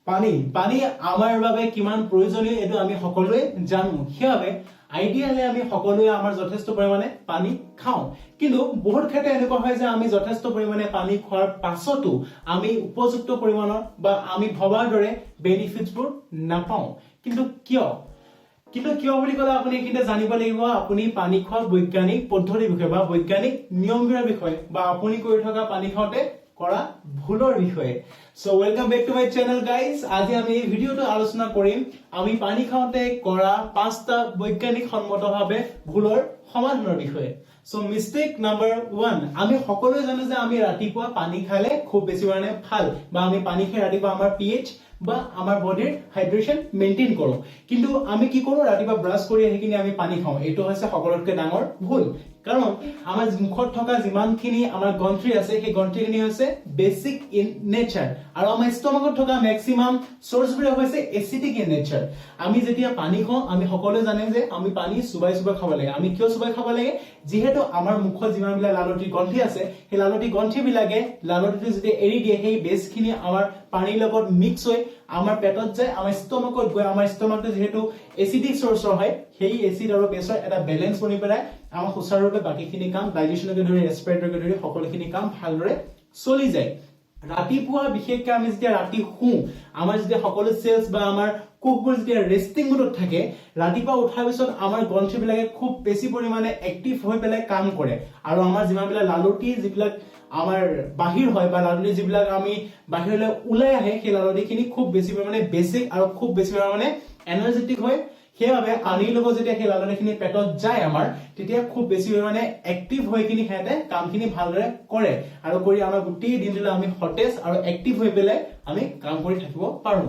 পানী আমাৰ বাবে কিমান প্ৰয়োজনীয় এটো আমি সকলোৱে জানো হিয়াবে আইডিয়ালি আমি সকলোৱে আমাৰ যথেষ্ট পৰিমাণে পানী খাওঁ কিন্তু বহুত ক্ষেত্ৰত এনেকুৱা হয় যে আমি যথেষ্ট পৰিমাণে পানী খোৱাৰ পাছতো আমি উপযুক্ত পৰিমাণৰ বা আমি ভবাৰ দৰে বেনিফিটছবোৰ নাপাওঁ কিন্তু কিয় বুলি ক'লে আপুনি কিন্তু জানিব লাগিব আপুনি পানী খোৱাৰ বৈজ্ঞানিক পদ্ধতিৰ বিষয়ে বা বৈজ্ঞানিক নিয়মবোৰৰ বিষয়ে বা আপুনি কৰি থকা পানী খাওঁতে কৰা ভুলৰ বিষয়ে so welcome back to my channel guys আজি আমি এই ভিডিওটো আলোচনা কৰিম আমি পানী খাওঁতে কৰা পাঁচটা বৈজ্ঞানিক সন্মতভাৱে ভুলৰ সমাধানৰ বিষয়ে সো মিস্টেক নাম্বাৰ 1 আমি সকলোৱে জানো যে আমি ৰাতিপুৱা পানী খালে খুব বেছি মানে ভাল বা আমি পানী খাই ৰাতিপুৱা আমাৰ pH বা আমাৰ বডিৰ হাইড্ৰেশন মেইনটেইন কৰো কিন্তু আমি কি কৰো ৰাতিপুৱা ব্ৰাশ কৰি আহি কিনে আমি পানী খাওঁ এটো হৈছে সকলোতকৈ ডাঙৰ ভুল কাৰণ আমাৰ মুখত থকা যিমানখিনি আমাৰ গ্ৰন্থি আছে সেই গ্ৰন্থিখিনি হৈছে বেসিক ইন নেচাৰ আৰু আমাৰ ষ্টমাকত থকা ম্যাক্সিমাম সোৰ্সবোৰ হৈছে এসিডিক ইন নেচাৰ আমি যেতিয়া পানী খাওঁ আমি সকলোৱে জানে যে আমি পানী সুবাই খাব লাগে আমি কিয় সুবাই খাব লাগে যেহেতু আমাৰ মুখত যিমানবিলা লালটি গ্ৰন্থি আছে সেই লালটি গ্ৰন্থিবিলাকে লালটিটো যেতিয়া এৰি দিয়ে সেই বেসখিনি আমাৰ পানীৰ লগত মিক্স হৈ আমাৰ পেটত যায় আমাৰ ষ্টমাকত গৈ আমাৰ ষ্টমাকটো যেহেতু এসিডিক সোৰ্সৰ হয় সেই এসিড আৰু বেসৰ এটা ব্যালেন্স বনি পেলাই আমাৰ সুচাৰুৰূপে বাকিখিনি কাম ডাইজেশনকে ধৰি ৰেসপিৰেটৰকে ধৰি সকলোখিনি কাম ভালদৰে চলি যায় ৰাতিপুৱা বিশেষকৈ আমি যেতিয়া ৰাতি শু আমাৰ যেতিয়া সকলো সেলস বা আমাৰ কোষবোৰ যেতিয়া ৰেস্টিং মোডত থাকে ৰাতিপুৱা উঠাৰ পিছত আমাৰ গ্ৰন্থিবিলাকে খুব বেছি পৰিমাণে এক্টিভ হৈ পেলাই কাম কৰে আৰু আমাৰ যিমানবিলাক লালটি যিবিলাক আমাৰ বাহিৰ হয় বা লালটি যিবিলাক আমি বাহিৰলৈ ওলাই আহে সেই লালটিখিনি খুব বেছি পৰিমাণে বেসিক আৰু খুব বেছি পৰিমাণে এনাৰ্জেটিক হয় সেইভাবে পানীৰ লগত যেতিয়া সেই লালটিখিনি পেটত যায় আমাৰ তেতিয়া খুব বেছি পৰিমাণে এক্টিভ হৈ কিনি হেতে কামখিনি ভালদৰে কৰে আৰু কৰি আমাৰ গোটেই দিনটোলৈ আমি সতেজ আৰু এক্টিভ হৈ পেলাই আমি কাম কৰি থাকিব পাৰো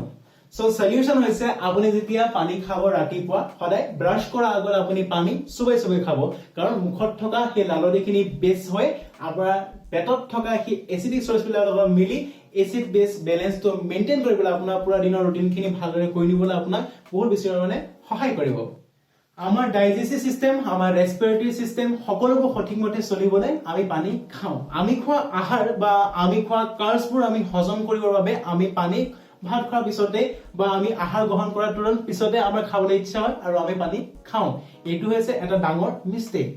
সো সলিউশন হৈছে আপুনি যেতিয়া পানী খাব ৰাতিপুৱা সদায় ব্ৰাশ কৰাৰ আগত আপুনি পানী চুবাই খাব কাৰণ মুখত থকা সেই লালটিখিনি বেস হৈ আপোনাৰ পেটত থকা সেই এসিডিক সোৰ্সবিলাকৰ লগত মিলি এসিড বেস ব্যালেন্সটো মেইনটেইন কৰিবলৈ আপোনাৰ পুৰা দিনৰ ৰুটিনখিনি ভালদৰে কৰি নিবলৈ আপোনাক বহুত বেছি মানে সহায় কৰিব আমাৰ ডাইজেস্টিভ সিস্টেম আমাৰ ৰেসপিৰেটৰি সিস্টেম সকলোবোৰ সঠিকমতে চলিবলৈ আমি পানী খাওঁ আমি খোৱা আহাৰ বা আমি খোৱা কাৰ্বছবোৰ আমি হজম কৰিবৰ বাবে আমি পানী ভাত খোৱাৰ পিছতে বা আমি আহাৰ গ্ৰহণ কৰাৰ তুৰন্ত পিছতে আমাৰ খাবলৈ ইচ্ছা হয় আৰু আমি পানী খাওঁ এটো হৈছে এটা ডাঙৰ মিস্টেক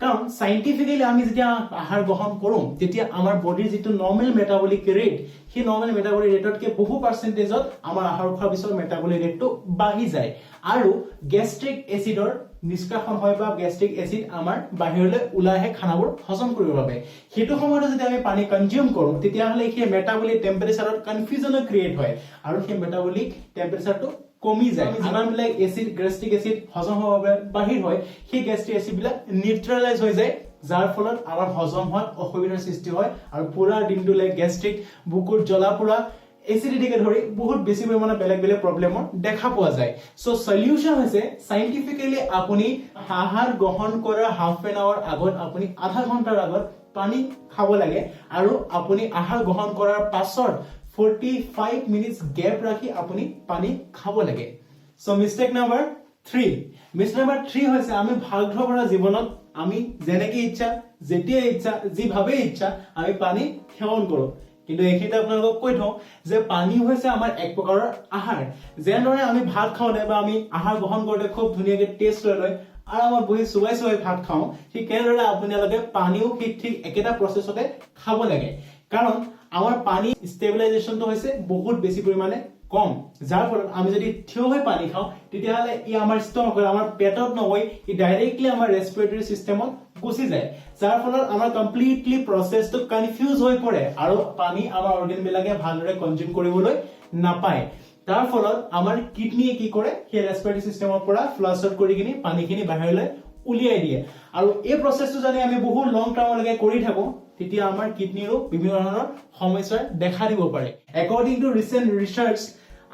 কাৰণ সাইন্টিফিক্যালি আমি যেতিয়া আহাৰ গ্ৰহণ কৰোঁ তেতিয়া আমাৰ বডিৰ যেটো নৰ্মেল মেটাবলিক ৰেট সেই নৰ্মেল মেটাবলিক ৰেটতকৈ বহু পাৰ্চেন্টেজত আমাৰ আহাৰ খোৱাৰ পিছত মেটাবলিক ৰেটটো বাঢ়ি যায় আৰু গ্যাস্ট্ৰিক এসিডৰ নিষ্কাশন হয় বা গ্যাস্ট্ৰিক এসিড আমাৰ বাহিৰলৈ ওলাই আহে খানাবোৰ হজম কৰিবৰ বাবে হেতু সময়ত যদি আমি পানী কনজিউম কৰো তেতিয়া হলে সেই মেটাবলিক টেম্পাৰেচাৰত কনফিউজন ক্ৰিয়েট হয় আৰু সেই মেটাবলিক টেম্পাৰেচাৰটো কমি যায় যিমানবিলাক এসিড গ্যাস্ট্ৰিক এসিড হজম হোৱাৰ বাবে বাহিৰ হয় সেই গ্যাস্ট্ৰিক এসিডবিলাক নিউট্ৰেলাইজ হৈ যায় যাৰ ফলত আমাৰ হজম হোৱাত অসুবিধাৰ সৃষ্টি হয় আৰু পুৰা দিনটোলৈ গ্যাস্ট্ৰিক বুকুৰ জ্বলা পুৰা এসিডিটিকে ধৰি বহুত বেছি পৰিমাণে বেলেগ প্ৰব্লেমৰ দেখা পোৱা যায় সো সলিউশন হৈছে সাইন্টিফিক্যালি আপুনি আহাৰ গ্ৰহণ কৰাৰ হাফ এন আৱাৰ আগত আপুনি আধা ঘণ্টাৰ আগত পানী খাব লাগে আৰু আপুনি আহাৰ গ্ৰহণ কৰাৰ পাছত 45 মিনিটস গ্যাপ ৰাখি আপুনি পানী খাব লাগে সো মিস্টেক নাম্বাৰ 3 হৈছে আমি ভাগধৰা ভৰা জীৱনত আমি যেনেকৈ ইচ্ছা যেতিয়া ইচ্ছা যিভাৱে ইচ্ছা আমি পানী সেৱন কৰো কিন্তু এখিতে আপোনালোকক কৈ থওঁ যে পানী হৈছে আমাৰ এক প্ৰকাৰৰ আহাৰ যেনদৰে আমি ভাত খাওঁতে বা আমি আহাৰ গ্ৰহণ কৰোঁতে খুব ধুনীয়াকৈ টেষ্ট লৈ আৰামত বহি চুবাই ভাত খাওঁ ঠিক কেনেদৰে আপোনালোকে পানীও ঠিক একেটা প্ৰচেছতে খাব লাগে কাৰণ আমাৰ পানী ষ্টেবিলাইজেশনটো হৈছে বহুত বেছি পৰিমাণে কম যাৰ ফলত আমি যদি থিয় হৈ পানী খাওঁ তেতিয়াহলে ই আমাৰ ষ্টমাকত আমাৰ পেটত নগৈ ই ডাইৰেক্টলি আমাৰ ৰেসপিৰেটৰি সিস্টেমত গুচি যায় যাৰ ফলত আমাৰ কমপ্লিটলি প্ৰচেছটো কনফিউজ হৈ পৰে আৰু পানী আমাৰ অৰ্গানবিলাকে ভালদৰে কনজিউম কৰিবলৈ নাপায় তাৰ ফলত আমাৰ কিডনিয়ে কি কৰে সেই ৰেসপিৰেটৰি সিস্টেমৰ পৰা ফ্লাছ আউট কৰি কিনি পানীখিনি বাহিৰলৈ উলিয়াই দিয়ে আৰু এই প্ৰচেছটো যদি আমি বহুত লং টাৰ্মলৈকে কৰি থাকো তেতিয়া আমাৰ কিডনিৰো বিভিন্ন ধৰণৰ সমস্যাৰ দেখা দিব পাৰে একৰ্ডিং টু ৰিসেন্ট ৰিসাৰ্চ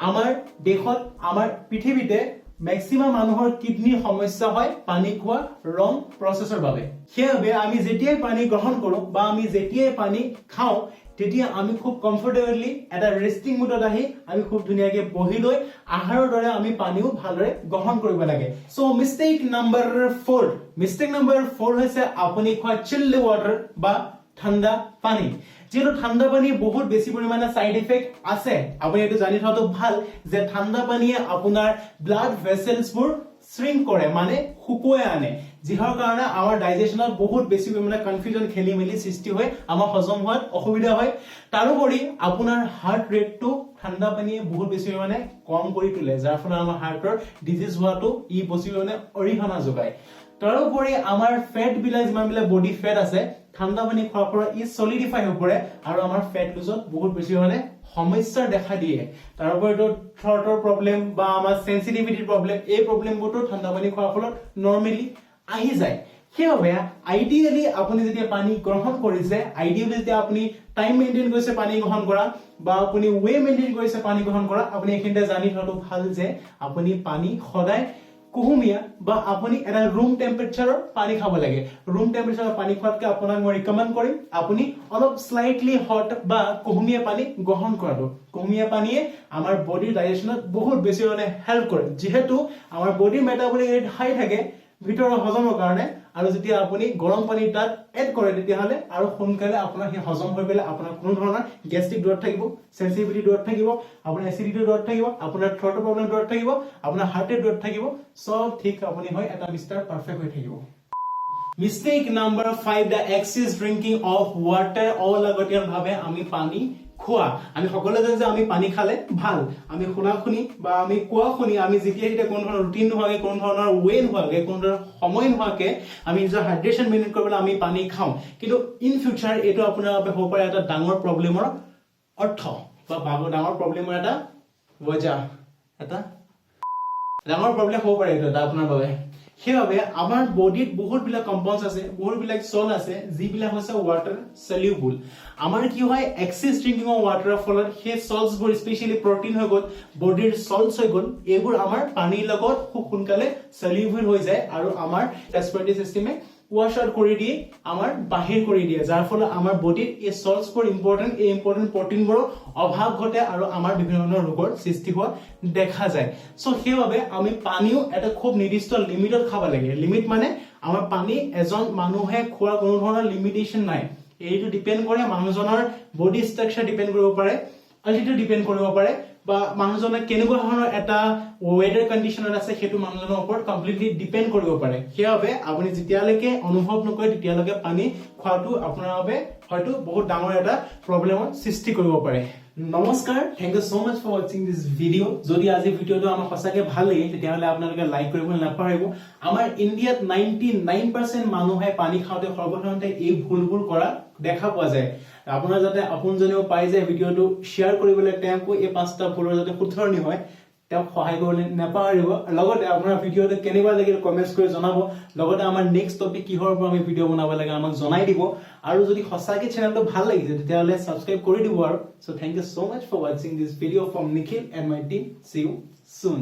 আমাৰ দেশত আমাৰ পৃথিৱীতে ম্যাক্সিমাম মানুহৰ কিডনিৰ সমস্যা হয় পানী খোৱা ৰং প্ৰচেছৰ বাবে সেইবাবে আমি যেতিয়াই পানী গ্ৰহণ কৰো বা আমি যেতিয়াই পানী খাওঁ তেতিয়া আমি খুব কমফৰ্টেবলি এটা ৰেস্টিং মুডত আহি আমি খুব ধুনীয়াকৈ বহি লৈ আহাৰৰ দৰে আমি পানীও ভালদৰে গ্ৰহণ কৰিব লাগে সো মিস্টেক নাম্বাৰ 4 হৈছে আপুনি খোৱা চিল্ড ৱাটাৰ বা ঠাণ্ডা পানী যেহেতু ঠাণ্ডা পানী বহুত বেছি পৰিমাণে সাইড ইফেক্ট আছে আপুনি এটো জানি থোৱাটো ভাল যে ঠাণ্ডা পানীয়ে আপোনাৰ ব্লাড ভেসেলছবোৰ শ্ৰিঙ্ক কৰে মানে শুকুৱাই আনে যিহৰ কাৰণে আমাৰ ডাইজেশনত বহুত বেছি পৰিমাণে কনফিউজন খেলি মেলি সৃষ্টি হয় আমাৰ হজম হোৱাত অসুবিধা হয় তাৰোপৰি আপোনাৰ হাৰ্ট ৰেটটো ঠাণ্ডা পানীয়ে বহুত বেছি পৰিমাণে কম কৰি তোলে যাৰ ফলত আমাৰ হাৰ্টৰ ডিজিজ হোৱাটো ই বেছি পৰিমাণে অৰিহণা যোগায় তাৰোপৰি আমাৰ ফেট বিলাক যিমান বিলাক বডি ফেট আছে ঠাণ্ডা পানী খোৱাৰ পৰা ই সলিডিফাই হৈ পৰে আৰু আমাৰ ফেট লুজত বহুত বেছি মানে সমস্যা দেখা দিয়ে তাৰোপৰিটো থ্ৰটৰ প্ৰবলেম বা আমাৰ সেনসিটিভিটিৰ প্ৰবলেম এই প্ৰবলেমবোৰটো ঠাণ্ডা পানী খোৱাৰ ফলত নৰমালি আহি যায় সেইবাবে আইডিয়ালি আপুনি যেতিয়া পানী গ্ৰহণ কৰিছে আইডিয়ালি যেতিয়া আপুনি টাইম মেইনটেইন কৰিছে পানী গ্ৰহণ কৰা বা আপুনি ওয়ে মেইনটেইন কৰিছে পানী গ্ৰহণ কৰা আপুনি এখিনতে জানি থোৱাটো ভাল যে আপুনি পানী সদায় কুহুমিয়া বা আপুনি এটা ৰুম টেম্পাৰেচাৰৰ পানী খাব লাগে ৰুম টেম্পাৰেচাৰৰ পানী খোৱাতকে আপোনাক মই ৰিকমেন্ড কৰিম আপুনি অলপ স্লাইটলি হট বা কুহুমিয়া পানী গ্ৰহণ কৰাটো কুহুমিয়া পানীয়ে আমাৰ বডিৰ ডাইজেশনত বহুত বেছি মানে হেল্প কৰে যেহেতু আমাৰ বডিৰ মেটাবলিক ৰেট হাই থাকে ভিতৰৰ হজমৰ কাৰণে আৰু যেতিয়া আপুনি গৰম পানী তাত এড কৰে তেতিয়া হলে আৰু সোনকালে আপোনাৰ হে হজম হৈ গলে আপোনাৰ কোনো ধৰণৰ গ্যাস্ট্ৰিক দূৰত থাকিব সেনসিটিভিটি দূৰত থাকিব আপোনাৰ এসিডিটি দূৰত থাকিব আপোনাৰ থ্ৰটৰ প্ৰবলেম দূৰত থাকিব আপোনাৰ হাৰ্ট ৰেট দূৰত থাকিব সব ঠিক আপুনি হয় এটা মিস্টাৰ পাৰফেক্ট হৈ থাকিব Mistake number 5 the excess drinking of water অলাগতিয়াল ভাবে আমি পানী খোৱা আমি সকলোৱে জানো যে আমি পানী খালে ভাল আমি খুনি বা আমি কোৱা খুনি আমি যেতিয়া যেতিয়া কোন ধৰণৰ ৰুটিন নোহোৱাকে কোন ধৰণৰ ওয়ে নোহোৱাকে কোন ধৰণৰ সময় নোহোৱাকে আমি নিজৰ হাইড্ৰেচন মেইনটেইন কৰিবলৈ আমি পানী খাওঁ কিন্তু ইন ফিউচাৰ এটো আপোনাৰ বাবে হ'ব পাৰে এটা ডাঙৰ প্ৰবলেমৰ অৰ্থ বা ডাঙৰ প্ৰবলেমৰ এটা वजह এটা ডাঙৰ প্ৰবলেম হ'ব পাৰে এটা আপোনাৰ বাবে সেইবাবে আমাৰ বডিত বহুত বিলাক কম্পাউণ্ডছ আছে বহুত বিলাক সল আছে যিবিলাক হৈছে ওয়াটাৰ সলিউবল আমাৰ কি হয় এক্সেস ড্ৰিংকিং অফ ওয়াটাৰৰ ফলত সেই সলস বোৰ স্পেশালি প্ৰটিন হৈ গল বডিৰ সলস হৈ গল এইবোৰ আমাৰ পানীৰ লগত খুব সোনকালে সলিউবল হৈ যায় আৰু আমাৰ ৰেসপিৰেটৰি সিস্টেমে ওয়াশ আউট কৰি দিয়ে আমাৰ বাহিৰ কৰি দিয়ে যাৰ ফলত আমাৰ বডিৰ এই সলস বোৰ ইম্পৰ্টেন্ট প্ৰটিন বোৰ অভাৱ ঘটে আৰু আমাৰ বিভিন্ন ধৰণৰ ৰোগৰ সৃষ্টি হোৱা দেখা যায় সো সেইবাবে আমি পানীও এটা খুব নিৰ্দিষ্ট লিমিটত খাব লাগে লিমিট মানে আমাৰ পানী এজন মানুহে খোৱা কোনো ধৰণৰ লিমিটেশন নাই এইটো ডিপেন্ড কৰে মানুহজনৰ বডি ষ্ট্ৰাকচাৰ ডিপেন্ড কৰিব পাৰে অলটিটো ডিপেন্ড কৰিব পাৰে বা মানুহজনে কেনেকুৱা ধৰণৰ এটা ওয়েদাৰ কন্ডিশনত আছে হেতু মানুহজনৰ ওপৰত কমপ্লিটলি ডিপেন্ড কৰিব পাৰে সেইবাবে আপুনি যেতিয়ালৈকে অনুভৱ নকৰে তেতিয়ালৈকে পানী খোৱাটো আপোনাৰ বাবে হয়তো বহুত ডাঙৰ এটা প্ৰবলেমৰ সৃষ্টি কৰিব পাৰে নমস্কাৰ thank you so much for watching this video যদি আজি ভিডিওটো আমাৰ সঁচাকে ভাল লাগিল তেতিয়াহলে আপোনালোকে লাইক কৰিব নাপাহৰিব আমাৰ ইণ্ডিয়াত 99% মানুহে পানী খাওঁতে সৰ্বসাধাৰণতে এই ভুলবোৰ কৰা দেখা পোৱা যায় আপোনাৰ যাতে আপোনজনেও পাই যায় ভিডিওটো শেয়াৰ কৰিবলৈ তেওঁকো এই পাঁচটা ভুলৰ যাতে শুধৰণি হয় তেওঁক সহায় কৰিবলৈ নাপাহৰিব লগতে আপোনাৰ ভিডিওটো কেনেকুৱা লাগিল কমেন্টছ কৰি জনাব লগতে আমাৰ নেক্সট টপিক কিহৰ ওপৰত আমি ভিডিও বনাব লাগে আমাক জনাই দিব আৰু যদি সঁচাকে চেনেলটো ভাল লাগিছে তেতিয়াহলে সাবস্ক্ৰাইব কৰি দিব আৰু so thank you so much for watching this video from Nikhil and my team see you soon